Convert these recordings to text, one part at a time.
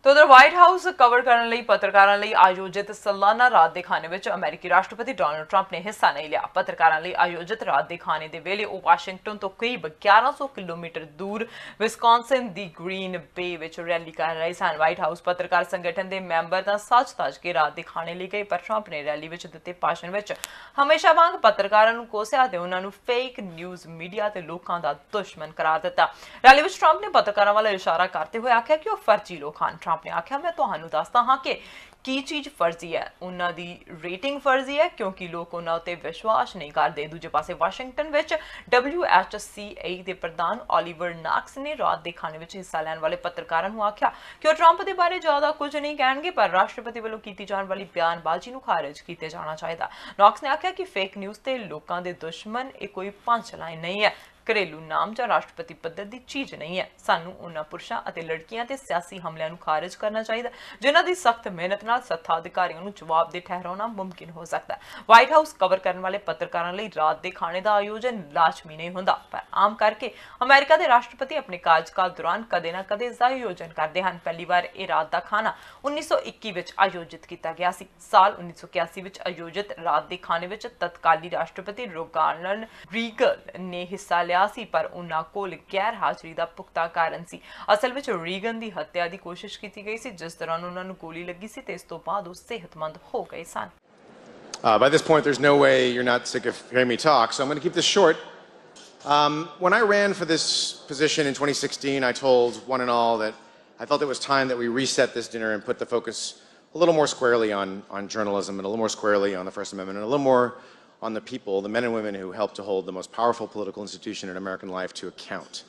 तो उधर white house cover करने ਲਈ पत्रकारों ਲਈ आयोजित सालाना रात के खाने ਵਿੱਚ अमेरिकी राष्ट्रपति डोनाल्ड ट्रंप ने हिस्सा नहीं लिया। पत्रकारों ਲਈ आयोजित रात के खाने के वेले ਉਹ वाशिंगटन तो करीब 1100 किलोमीटर दूर विस्कॉन्सिन दी ग्रीन बे ਵਿੱਚ रैली कर रहे सन। व्हाइट हाउस पत्रकार संगठन के मैंबर ਤਾਂ ਸੱਚ-ਤੱਚ के रात के खाने ਲਈ गए, पर ट्रंप ने रैली ਵਿੱਚ ਦਿੱਤੇ ਭਾਸ਼ਣ ਵਿੱਚ हमेशा वांग पत्रकारों ਨੂੰ ਕੋਸਿਆ ਤੇ ਉਹਨਾਂ ਨੂੰ फेक न्यूज़ मीडिया ਤੇ ਲੋਕਾਂ ਦਾ ਦੁਸ਼ਮਣ करार ਦਿੱਤਾ। रैली ਵਿੱਚ ट्रंप ने पत्रकारों वाल इशारा करते हुए आख्या कि ਉਹ फर्जी लोग ਹਨ। ट्रंप ने आख्या मैं तुहानू दसदा हाँ कि की चीज़ फर्जी है, उन्हां दी रेटिंग फर्जी है क्योंकि लोग उन्हां उत्ते विश्वास नहीं करते। दूजे पासे वाशिंगटन विच WHCA के प्रधान ओलिवर नॉक्स ने रात के खाने में हिस्सा लैण वाले पत्रकारों को आख्या कि वह ट्रंप के बारे ज़्यादा कुछ नहीं कहेंगे, पर राष्ट्रपति वालों की जाने वाली बयानबाजी को खारिज किया जाना चाहिए। नॉक्स ने आख्या कि फेक न्यूज़ ते लोगों के दुश्मन ये कोई पंच लाइन नहीं है, घरेलू नाम या राष्ट्रपति पद्धर की चीज़ नहीं है। सानू उन्हां पुरुषों और लड़कियों के सियासी हमलों को खारिज करना चाहिए जिन्हां की सख्त मेहनत नाल सत्ता अधिकारियों को जवाबदेह ठहराना मुमकिन हो सकता है। व्हाइट हाउस कवर करने वाले पत्रकारों लिए रात के खाने का आयोजन लाजमी नहीं होंदा, पर आम करके अमेरिका के राष्ट्रपति अपने कार्यकाल दौरान कदे ना कदे इसका आयोजन करते हैं। पहली बार यह रात का खाना 1921 में आयोजित किया गया सी। साल 1981 में आयोजित रात के खाने में तत्काली राष्ट्रपति रोनाल्ड रीगन ने हिस्सा लिया सी, पर उन्हां कोल गैर हाजिरी का पुख्ता कारण सी। असल में रीगन की हत्या की कोशिश की गई सी, जिस दौरान उन्हां नूं गोली लगी सी ते इस तों बाद वो सेहतमंद हो गए सन। By this point, there's no way you're not sick of hearing me talk, so I'm going to keep this short. When I ran for this position in 2016, I told one and all that I felt it was time that we reset this dinner and put the focus a little more squarely on journalism and a little more squarely on the First Amendment and a little more on the people, the men and women who helped to hold the most powerful political institution in American life to account.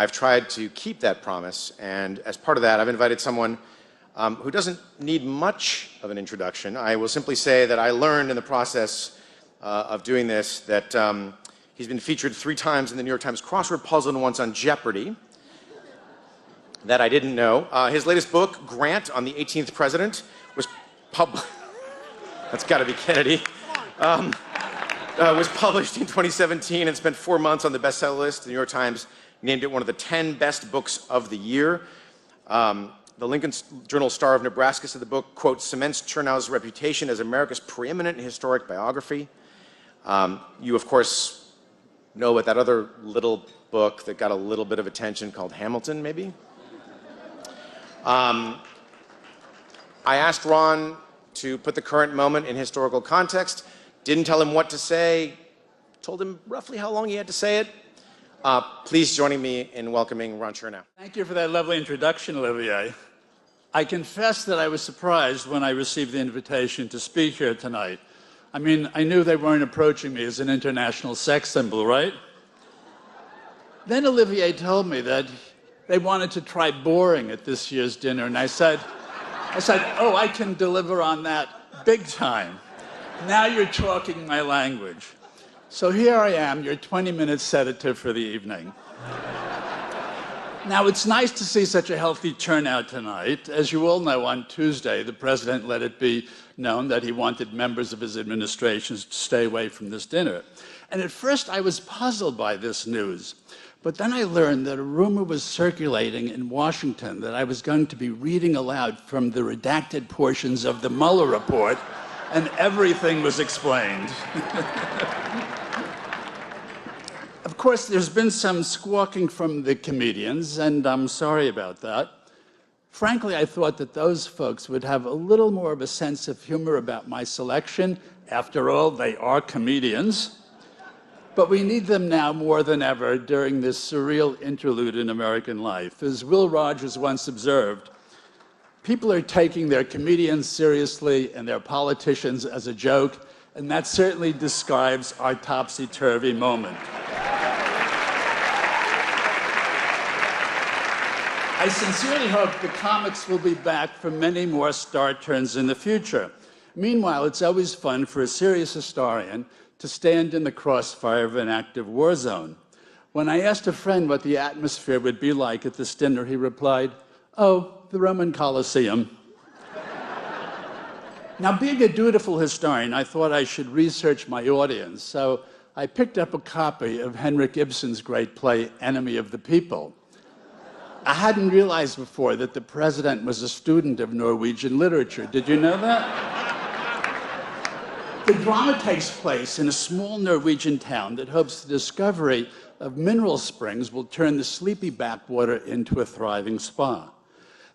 I've tried to keep that promise, and as part of that, I've invited someone who doesn't need much of an introduction. I will simply say that I learned in the process of doing this that he's been featured 3 times in the New York Times crossword puzzle and once on Jeopardy. That I didn't know. His latest book, Grant on the 18th President, was that's got to be Kennedy. Was published in 2017 and spent 4 months on the bestseller list. The New York Times named it one of the 10 best books of the year. The Lincoln Journal star of Nebraska said the book, quote, cements Chernow's reputation as America's preeminent historic biography. You, of course, know about that other little book that got a little bit of attention called Hamilton, maybe? I asked Ron to put the current moment in historical context. Didn't tell him what to say, told him roughly how long he had to say it. Please join me in welcoming Ron Chernow. Thank you for that lovely introduction, Olivier. I confess that I was surprised when I received the invitation to speak here tonight. I mean, I knew they weren't approaching me as an international sex symbol, right? Then Olivier told me that they wanted to try boring at this year's dinner, and I said, oh, I can deliver on that big time. Now you're talking my language. So here I am, your 20-minute sedative for the evening. Now, it's nice to see such a healthy turnout tonight. As you all know, on Tuesday, the president let it be known that he wanted members of his administration to stay away from this dinner. And at first, I was puzzled by this news. But then I learned that a rumor was circulating in Washington that I was going to be reading aloud from the redacted portions of the Mueller report, and everything was explained. Of course, there's been some squawking from the comedians, and I'm sorry about that. Frankly, I thought that those folks would have a little more of a sense of humor about my selection. After all, they are comedians. But we need them now more than ever during this surreal interlude in American life. As Will Rogers once observed, people are taking their comedians seriously and their politicians as a joke, and that certainly describes our topsy-turvy moment. I sincerely hope the comics will be back for many more star turns in the future. Meanwhile, it's always fun for a serious historian to stand in the crossfire of an active war zone. When I asked a friend what the atmosphere would be like at this dinner, he replied, "Oh, the Roman Colosseum." Now, being a dutiful historian, I thought I should research my audience, so I picked up a copy of Henrik Ibsen's great play, Enemy of the People. I hadn't realized before that the president was a student of Norwegian literature. Did you know that? The drama takes place in a small Norwegian town that hopes the discovery of mineral springs will turn the sleepy backwater into a thriving spa.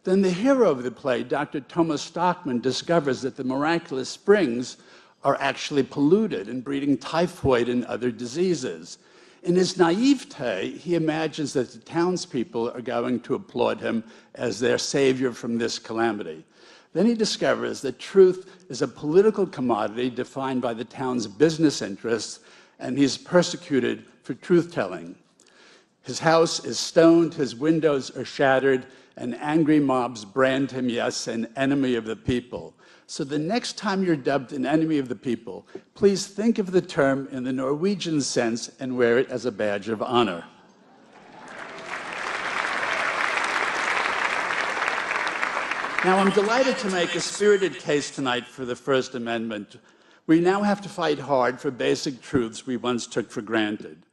Then the hero of the play, Dr. Thomas Stockman, discovers that the miraculous springs are actually polluted and breeding typhoid and other diseases. In his naivete, he imagines that the townspeople are going to applaud him as their savior from this calamity. Then he discovers that truth is a political commodity defined by the town's business interests, and he's persecuted for truth-telling. His house is stoned, his windows are shattered, and angry mobs brand him, yes, an enemy of the people. So the next time you're dubbed an enemy of the people, please think of the term in the Norwegian sense and wear it as a badge of honor. Now, I'm delighted to make a spirited case tonight for the First Amendment. We now have to fight hard for basic truths we once took for granted.